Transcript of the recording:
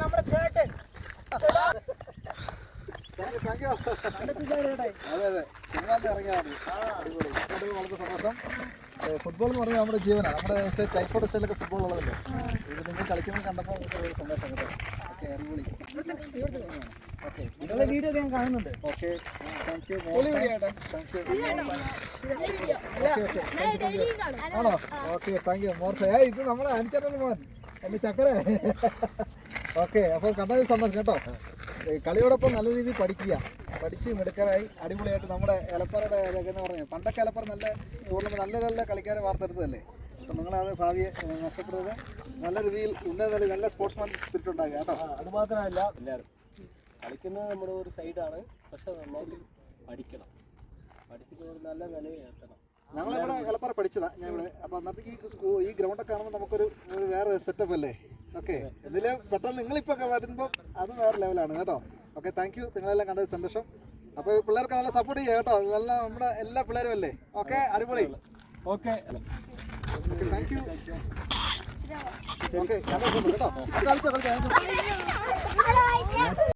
നമ്മുടെ ചേട്ടൻ. അതെ അതെ ഇറങ്ങിയാണ്. വളരെ സന്തോഷം. ഫുട്ബോൾ എന്ന് പറഞ്ഞാൽ നമ്മുടെ ജീവനാണ്. നമ്മുടെ ടൈഫോയിഡ് സ്റ്റൈലൊക്കെ ഫുട്ബോൾ ഉള്ളതല്ലേ. ഇത് നിങ്ങൾ കളിക്കുന്നത് കണ്ടപ്പോൾ ഒരു സന്തോഷം കേട്ടോ. ഓക്കെ അടിപൊളി. ഓക്കെ നിങ്ങളുടെ വീഡിയോ ഞാൻ കാണുന്നുണ്ട്. Okay thank you. ആണോ? Okay thank you more. ഇത് നമ്മുടെ അനുചാനൽ മോൻ എൻ്റെ ചക്കര. ഓക്കെ അപ്പോൾ കണ്ടതിൽ സന്തോഷം കേട്ടോ. കളിയോടൊപ്പം നല്ല രീതിയിൽ പഠിച്ച് മിടുക്കരായി അടിപൊളിയായിട്ട് നമ്മുടെ എലപ്പറയുടെ എന്ന് പറഞ്ഞാൽ പണ്ടൊക്കെ എലപ്പറ നല്ല ടൂർണമെൻറ്റ് നല്ല നല്ല കളിക്കാരെ വാർത്തെടുത്തതല്ലേ. അപ്പം നിങ്ങളത് ഭാവിയെ നഷ്ടപ്പെടുന്നത് നല്ല രീതിയിൽ ഉന്നത നല്ല സ്പോർട്സ്മാൻ സ്പിരിറ്റ് ഉണ്ടാകുക കേട്ടോ. അത് മാത്രമല്ല എല്ലാവരും കളിക്കുന്നത് നമ്മുടെ ഒരു സൈഡാണ്. പക്ഷെ നന്നായിട്ട് പഠിക്കണം. പഠിച്ചിട്ട് ഒരു നല്ല നിലയിൽ എത്തണം. ഞങ്ങളിവിടെ എലപ്പറ പഠിച്ചതാണ് ഞാൻ ഇവിടെ. അപ്പോൾ അന്നത്തേക്ക് ഈ ഗ്രൗണ്ടൊക്കെ കാണുമ്പോൾ നമുക്കൊരു വേറെ സെറ്റപ്പ് അല്ലേ. ഓക്കെ ഇതില് പെട്ടെന്ന് നിങ്ങളിപ്പോൾ വരുമ്പോൾ അത് വേറെ ലെവലാണ് കേട്ടോ. Okay thank U. നിങ്ങളെല്ലാം കണ്ടത് സന്തോഷം. അപ്പോൾ പിള്ളേർക്ക് നല്ല സപ്പോർട്ട് ചെയ്യുക കേട്ടോ. നല്ല നമ്മുടെ എല്ലാ പിള്ളേരും അല്ലേ. ഓക്കെ അടിപൊളി. Okay thank U. ഓക്കെ കേട്ടോ കളിച്ചോ.